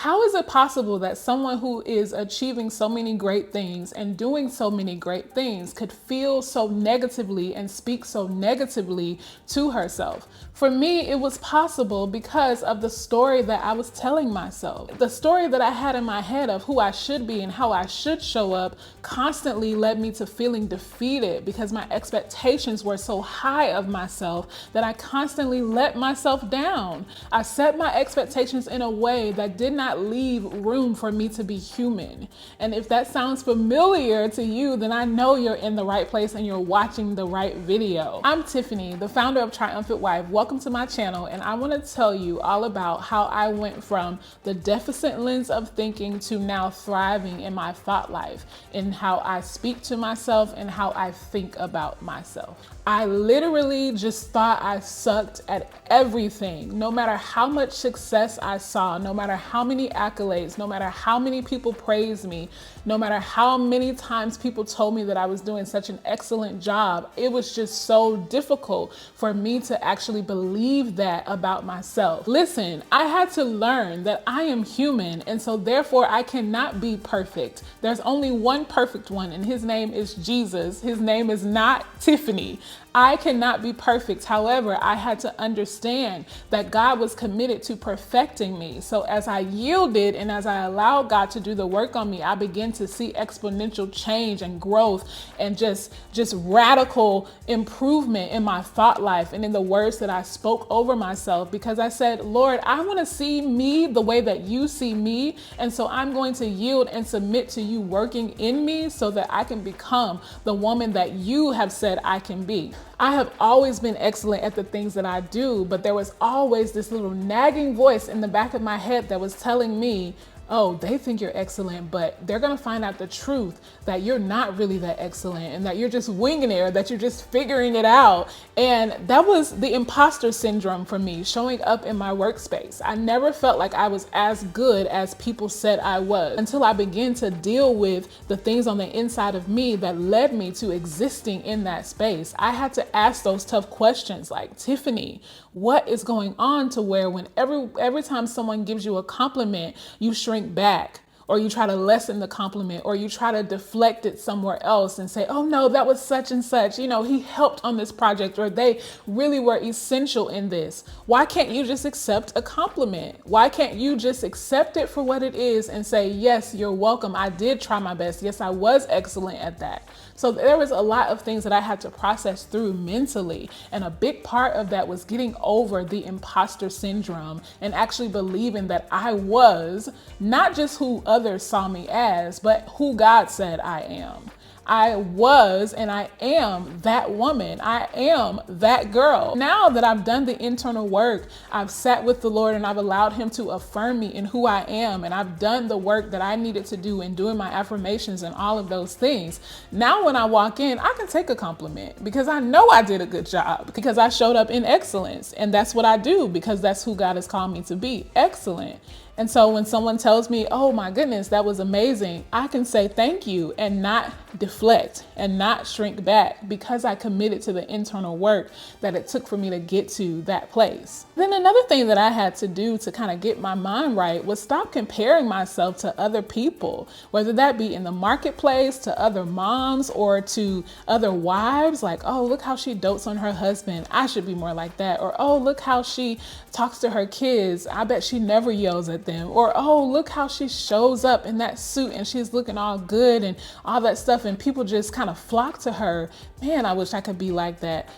how is it possible that someone who is achieving so many great things and doing so many great things could feel so negatively and speak so negatively to herself? For me, it was possible because of the story that I was telling myself. The story that I had in my head of who I should be and how I should show up constantly led me to feeling defeated because my expectations were so high of myself that I constantly let myself down. I set my expectations in a way that did not leave room for me to be human. And if that sounds familiar to you, then I know you're in the right place and you're watching the right video. I'm Tiffany, the founder of Triumphant Wife. Welcome to my channel, and I want to tell you all about how I went from the deficit lens of thinking to now thriving in my thought life, in how I speak to myself and how I think about myself. I literally just thought I sucked at everything. No matter how much success I saw, no matter how many accolades, no matter how many people praised me, no matter how many times people told me that I was doing such an excellent job, it was just so difficult for me to actually believe that about myself. Listen, I had to learn that I am human, and so therefore I cannot be perfect. There's only one perfect one, and his name is Jesus. His name is not Tiffany. I cannot be perfect. However, I had to understand that God was committed to perfecting me. So as I yielded and as I allowed God to do the work on me, I began to see exponential change and growth and just radical improvement in my thought life and in the words that I spoke over myself, because I said, Lord, I want to see me the way that you see me. And so I'm going to yield and submit to you working in me so that I can become the woman that you have said I can be. I have always been excellent at the things that I do, but there was always this little nagging voice in the back of my head that was telling me, oh, they think you're excellent, but they're going to find out the truth that you're not really that excellent and that you're just winging it, or that you're just figuring it out. And that was the imposter syndrome for me showing up in my workspace. I never felt like I was as good as people said I was until I began to deal with the things on the inside of me that led me to existing in that space. I had to ask those tough questions like, Tiffany, what is going on to where when every time someone gives you a compliment, you shrink back, or you try to lessen the compliment, or you try to deflect it somewhere else and say, oh no, that was such and such, he helped on this project, or they really were essential in this. Why can't you just accept a compliment? Why can't you just accept it for what it is and say, yes, you're welcome. I did try my best. Yes, I was excellent at that. So there was a lot of things that I had to process through mentally. And a big part of that was getting over the imposter syndrome and actually believing that I was not just who others saw me as, but who God said I am. I was and I am that woman. I am that girl. Now that I've done the internal work, I've sat with the Lord and I've allowed him to affirm me in who I am. And I've done the work that I needed to do in doing my affirmations and all of those things. Now, when I walk in, I can take a compliment because I know I did a good job, because I showed up in excellence. And that's what I do, because that's who God has called me to be, excellent. And so when someone tells me, oh my goodness, that was amazing, I can say thank you and not deflect and not shrink back, because I committed to the internal work that it took for me to get to that place. Then another thing that I had to do to kind of get my mind right was stop comparing myself to other people, whether that be in the marketplace, to other moms, or to other wives. Like, oh, look how she dotes on her husband, I should be more like that. Or, oh, look how she talks to her kids, I bet she never yells at them. Or, oh, look how she shows up in that suit and she's looking all good and all that stuff, and people just kind of flock to her. Man, I wish I could be like that.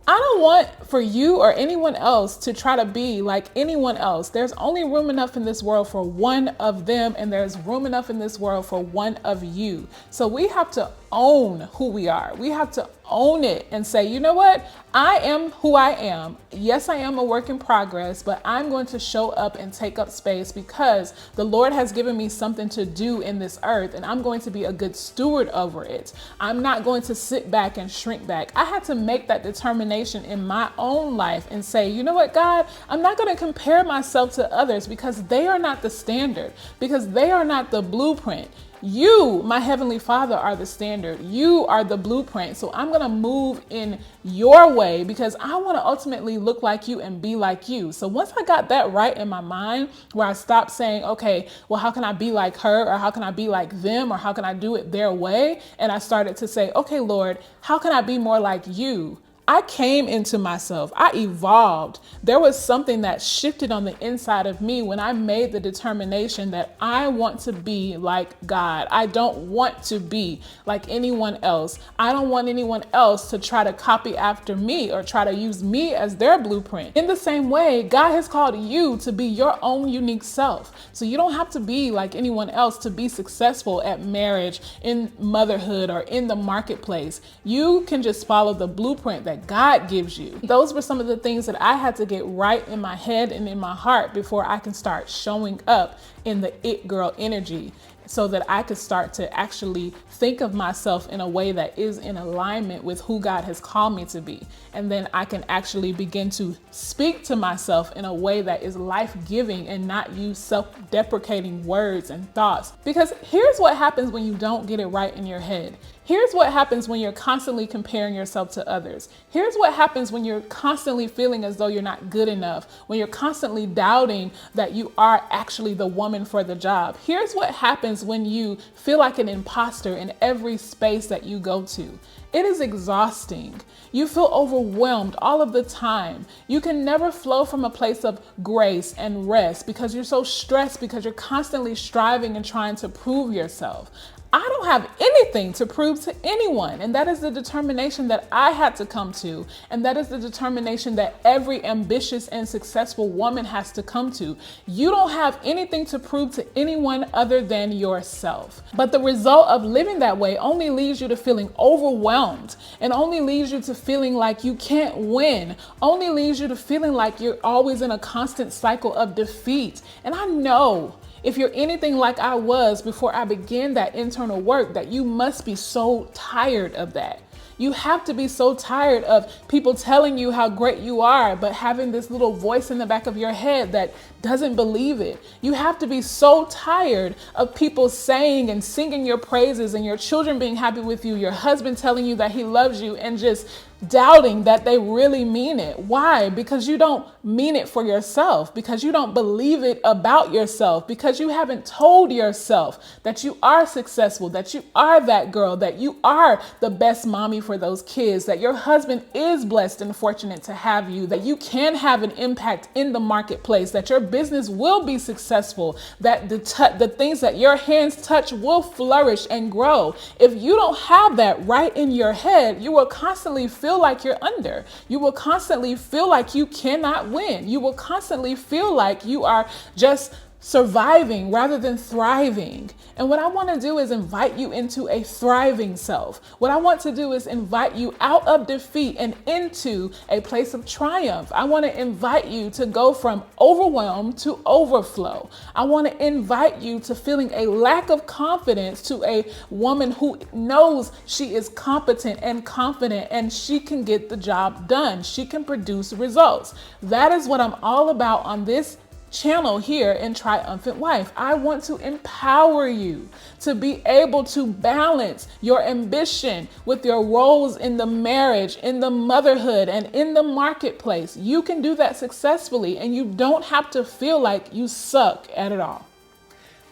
I don't want for you or anyone else to try to be like anyone else. There's only room enough in this world for one of them, and there's room enough in this world for one of you. So we have to own who we are. We have to own it and say, you know what? I am who I am. Yes, I am a work in progress, but I'm going to show up and take up space because the Lord has given me something to do in this earth, and I'm going to be a good steward over it. I'm not going to sit back and shrink back. I had to make that determination determination in my own life and say, you know what, God, I'm not going to compare myself to others because they are not the standard, because they are not the blueprint. You, my Heavenly Father, are the standard. You are the blueprint. So I'm going to move in your way because I want to ultimately look like you and be like you. So once I got that right in my mind, where I stopped saying, okay, well, how can I be like her, or how can I be like them, or how can I do it their way? And I started to say, okay, Lord, how can I be more like you? I came into myself. I evolved. There was something that shifted on the inside of me when I made the determination that I want to be like God. I don't want to be like anyone else. I don't want anyone else to try to copy after me or try to use me as their blueprint. In the same way, God has called you to be your own unique self. So you don't have to be like anyone else to be successful at marriage, in motherhood, or in the marketplace. You can just follow the blueprint that God gives you. Those were some of the things that I had to get right in my head and in my heart before I can start showing up in the it girl energy, so that I could start to actually think of myself in a way that is in alignment with who God has called me to be. And then I can actually begin to speak to myself in a way that is life-giving and not use self-deprecating words and thoughts. Because here's what happens when you don't get it right in your head. Here's what happens when you're constantly comparing yourself to others. Here's what happens when you're constantly feeling as though you're not good enough, when you're constantly doubting that you are actually the woman for the job. Here's what happens when you feel like an imposter in every space that you go to. It is exhausting. You feel overwhelmed all of the time. You can never flow from a place of grace and rest because you're so stressed, because you're constantly striving and trying to prove yourself. I don't have anything to prove to anyone. And that is the determination that I had to come to. And that is the determination that every ambitious and successful woman has to come to. You don't have anything to prove to anyone other than yourself. But the result of living that way only leads you to feeling overwhelmed, and only leads you to feeling like you can't win, only leads you to feeling like you're always in a constant cycle of defeat. And I know, if you're anything like I was before I began that internal work, that you must be so tired of that. You have to be so tired of people telling you how great you are, but having this little voice in the back of your head that doesn't believe it. You have to be so tired of people saying and singing your praises, and your children being happy with you, your husband telling you that he loves you, and just doubting that they really mean it. Why? Because you don't mean it for yourself, because you don't believe it about yourself, because you haven't told yourself that you are successful, that you are that girl, that you are the best mommy for those kids, that your husband is blessed and fortunate to have you, that you can have an impact in the marketplace, that your business will be successful, that the things that your hands touch will flourish and grow. If you don't have that right in your head, you will constantly feel like you're under. You will constantly feel like you cannot win. You will constantly feel like you are just surviving rather than thriving. And what I want to do is invite you into a thriving self. What I want to do is invite you out of defeat and into a place of triumph. I want to invite you to go from overwhelm to overflow. I want to invite you to feeling a lack of confidence to a woman who knows she is competent and confident, and she can get the job done. She can produce results. That is what I'm all about on this channel here in Triumphant Wife. I want to empower you to be able to balance your ambition with your roles in the marriage, in the motherhood, and in the marketplace. You can do that successfully, and you don't have to feel like you suck at it all.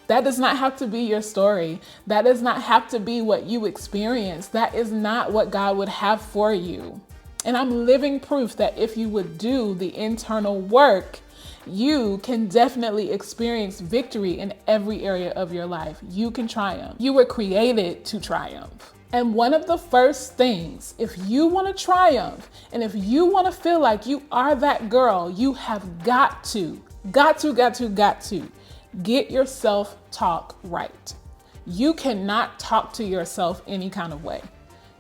That does not have to be your story. That does not have to be what you experience. That is not what God would have for you. And I'm living proof that if you would do the internal work, you can definitely experience victory in every area of your life. You can triumph. You were created to triumph. And one of the first things, if you want to triumph, and if you want to feel like you are that girl, you have got to get your self-talk right. You cannot talk to yourself any kind of way.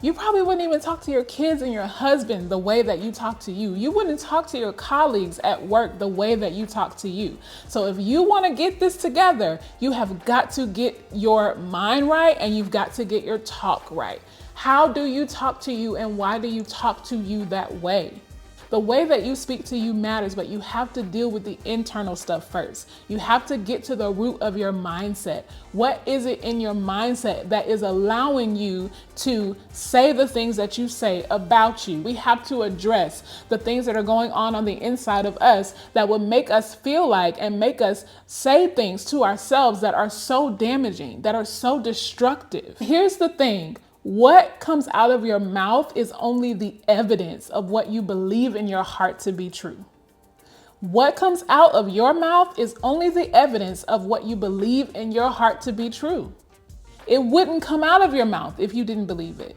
You probably wouldn't even talk to your kids and your husband the way that you talk to you. You wouldn't talk to your colleagues at work the way that you talk to you. So if you want to get this together, you have got to get your mind right and you've got to get your talk right. How do you talk to you and why do you talk to you that way? The way that you speak to you matters, but you have to deal with the internal stuff first. You have to get to the root of your mindset. What is it in your mindset that is allowing you to say the things that you say about you? We have to address the things that are going on the inside of us that will make us feel like and make us say things to ourselves that are so damaging, that are so destructive. Here's the thing. What comes out of your mouth is only the evidence of what you believe in your heart to be true. What comes out of your mouth is only the evidence of what you believe in your heart to be true. It wouldn't come out of your mouth if you didn't believe it.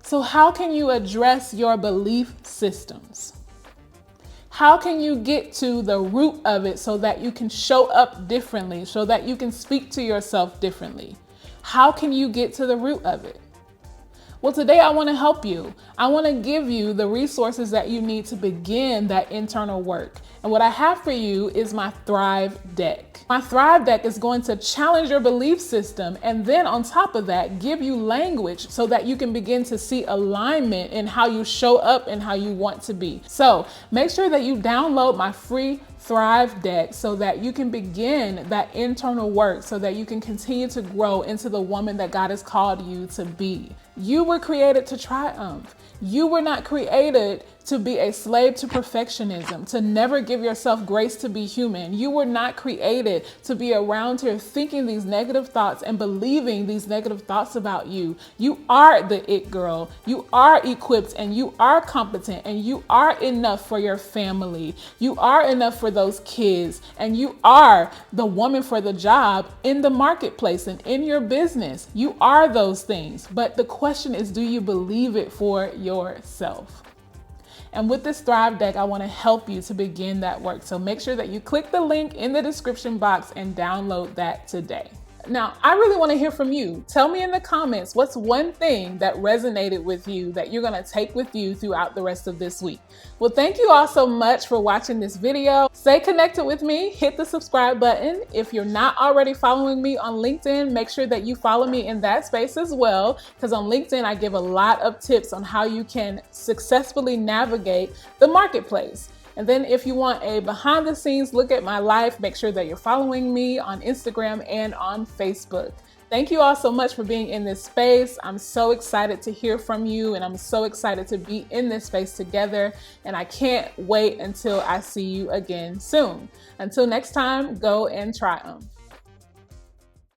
So how can you address your belief systems? How can you get to the root of it so that you can show up differently, so that you can speak to yourself differently? How can you get to the root of it? Well, today I want to help you. I want to give you the resources that you need to begin that internal work. And what I have for you is my Thrive deck. My Thrive deck is going to challenge your belief system and then on top of that, give you language so that you can begin to see alignment in how you show up and how you want to be. So make sure that you download my free Thrive deck so that you can begin that internal work so that you can continue to grow into the woman that God has called you to be. You were created to triumph. You were not created to be a slave to perfectionism, to never give yourself grace to be human. You were not created to be around here thinking these negative thoughts and believing these negative thoughts about you. You are the it girl. You are equipped and you are competent and you are enough for your family. You are enough for those kids and you are the woman for the job in the marketplace and in your business. You are those things. But the question is, do you believe it for yourself? And with this Thrive deck, I want to help you to begin that work. So make sure that you click the link in the description box and download that today. Now, I really want to hear from you. Tell me in the comments, what's one thing that resonated with you that you're going to take with you throughout the rest of this week? Well, thank you all so much for watching this video. Stay connected with me. Hit the subscribe button. If you're not already following me on LinkedIn, make sure that you follow me in that space as well, because on LinkedIn, I give a lot of tips on how you can successfully navigate the marketplace. And then if you want a behind the scenes look at my life, make sure that you're following me on Instagram and on Facebook. Thank you all so much for being in this space. I'm so excited to hear from you and I'm so excited to be in this space together. And I can't wait until I see you again soon. Until next time, go and triumph.